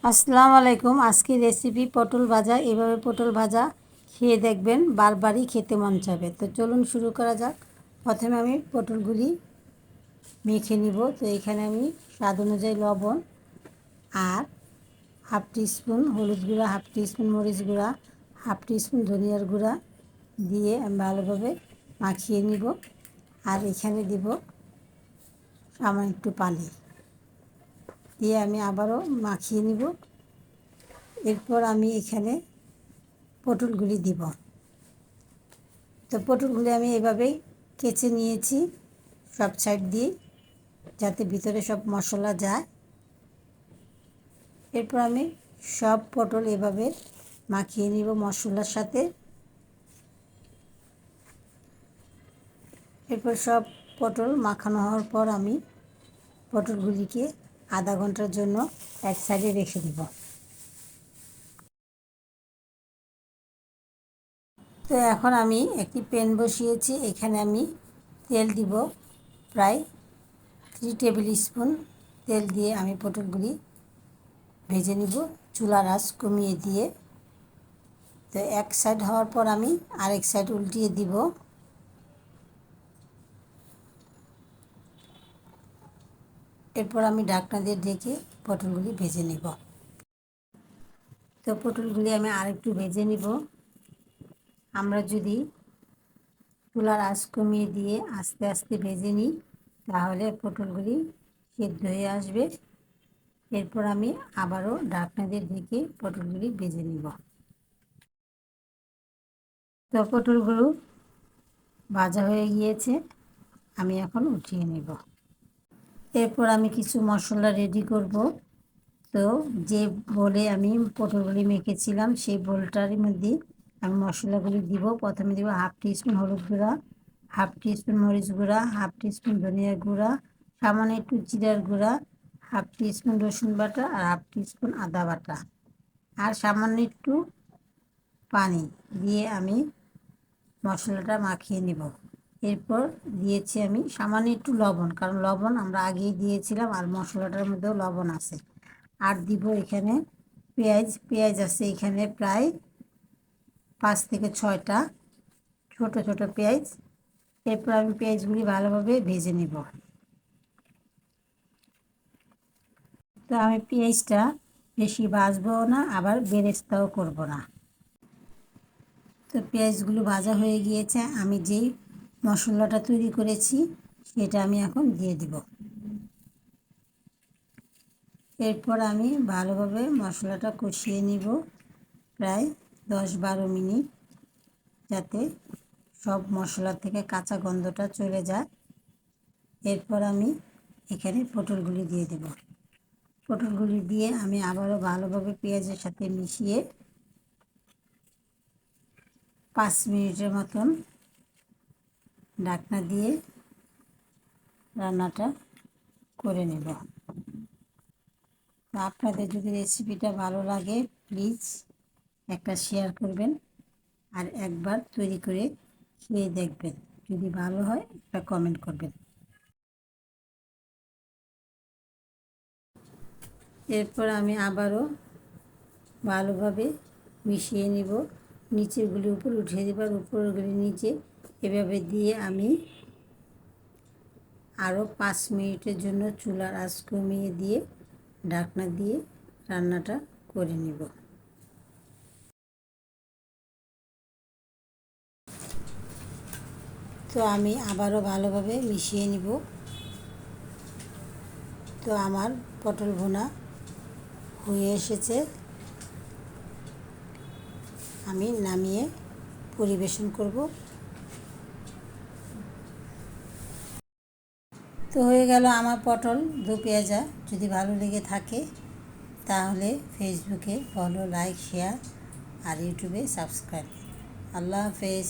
আসসালামু আলাইকুম। আজকে রেসিপি পটল ভাজা। এভাবে পটল ভাজা খেয়ে দেখবেন, বারবারই খেতে মন চাবে। তো চলুন শুরু করা যাক। প্রথমে আমি পটলগুলি মেখে নিব। তো এখানে আমি স্বাদ অনুযায়ী লবণ আর হাফ টিস্পুন হলুদ গুঁড়া, হাফ টিস্পুন মরিচ গুঁড়া, হাফ টিস্পুন ধনিয়ার গুঁড়া দিয়ে আমি ভালোভাবে মাখিয়ে নিব। আর এখানে দিব সামান্য একটু পানি দিয়ে আমি আবারও মাখিয়ে নিব। এরপর আমি এখানে পটলগুলি দিব। তো পটলগুলি আমি এভাবেই কেচে নিয়েছি সব সাইড দিয়ে, যাতে ভিতরে সব মশলা যায়। এরপর আমি সব পটল এভাবে মাখিয়ে নিব মশলার সাথে। এরপর সব পটল মাখানো হওয়ার পর আমি পটলগুলিকে আধা ঘন্টার জন্য এক সাইডে রেখে দেব। তো এখন আমি একটি প্যান বসিয়েছি। এখানে আমি তেল দিব প্রায় 3 টেবিল স্পুন। তেল দিয়ে আমি পটলগুলি ভেজে নিব চুলার আঁচ কমিয়ে দিয়ে। তো এক সাইড হওয়ার পর আমি আরেক সাইড উল্টিয়ে দিব। এরপর আমি ঢাকনা দিয়ে ঢেকে পটলগুলি ভেজে নিব। তো পটলগুলি আমি আরেকটু ভেজে নিব। আমরা যদি চুলার আঁচ কমিয়ে দিয়ে আস্তে আস্তে ভেজে নিই, তাহলে পটলগুলি সেদ্ধ হয়ে আসবে। এরপর আমি আবারও ঢাকনা দিয়ে ঢেকে পটলগুলি ভেজে নিব। তো পটলগুলো ভাজা হয়ে গিয়েছে, আমি এখন উঠিয়ে নেব। এরপর আমি কিছু মশলা রেডি করব। তো যে বলে আমি পটলগুলি মেখেছিলাম, সেই বোলটার মধ্যে আমি মশলাগুলি দিব। প্রথমে দিব হাফ টিস্পুন হলুদ গুঁড়া, হাফ টিস্পুন মরিচ গুঁড়া, হাফ টিস্পুন ধনিয়া গুঁড়া, সামান্য একটু জিরার গুঁড়া, হাফ টিস্পুন রসুন বাটা আর হাফ টিস্পুন আদা বাটা, আর সামান্য একটু পানি দিয়ে আমি মশলাটা মাখিয়ে নিব। এরপর দিয়েছি আমি সামান্য একটু লবণ, কারণ লবণ আমরা আগেই দিয়েছিলাম আর মশলাটার মধ্যেও লবণ আছে। আর দিব এখানে পেঁয়াজ আছে এখানে প্রায় 5 থেকে 6টা ছোট ছোট পেঁয়াজ। এরপর আমি পেঁয়াজগুলি ভালোভাবে ভেজে নেব। তো আমি পেঁয়াজটা বেশি ভাজবো না, আবার বেরেস্তাও করব না। তো পেঁয়াজগুলো ভাজা হয়ে গিয়েছে। আমি যেই মশলাটা তৈরি করেছি সেটা আমি এখন দিয়ে দিব। এরপর আমি ভালোভাবে মশলাটা কষিয়ে নিব প্রায় 10-12 মিনিট, যাতে সব মশলা থেকে কাঁচা গন্ধটা চলে যায়। এরপর আমি এখানে পটলগুলি দিয়ে দেব। পটলগুলি দিয়ে আমি আবারও ভালোভাবে পেঁয়াজের সাথে মিশিয়ে 5 মিনিটের মতন ঢাকনা দিয়ে রান্নাটা করে নেব। আপনাদের যদি রেসিপিটা ভালো লাগে, প্লিজ একটা শেয়ার করবেন আর একবার তৈরি করে খেয়ে দেখবেন। যদি ভালো হয় একটা কমেন্ট করবেন। এরপর আমি আবারও ভালোভাবে মিশিয়ে নিব। নিচেরগুলি উপর উঠিয়ে দেব আর উপরগুলি নিচে, এভাবে দিয়ে আমি আরও 5 মিনিটের জন্য চুলার আঁচ কমিয়ে দিয়ে ঢাকনা দিয়ে রান্নাটা করে নিব। তো আমি আবারও ভালোভাবে মিশিয়ে নিব। তো আমার পটল ভুনা হয়ে এসেছে, আমি নামিয়ে পরিবেশন করব। তো হয়ে গেল আমার পটল দো পেঁয়াজা। যদি ভালো লেগে থাকে তাহলে ফেসবুকে ফলো, লাইক, শেয়ার আর ইউটিউবে সাবস্ক্রাইব। আল্লাহ হাফেজ।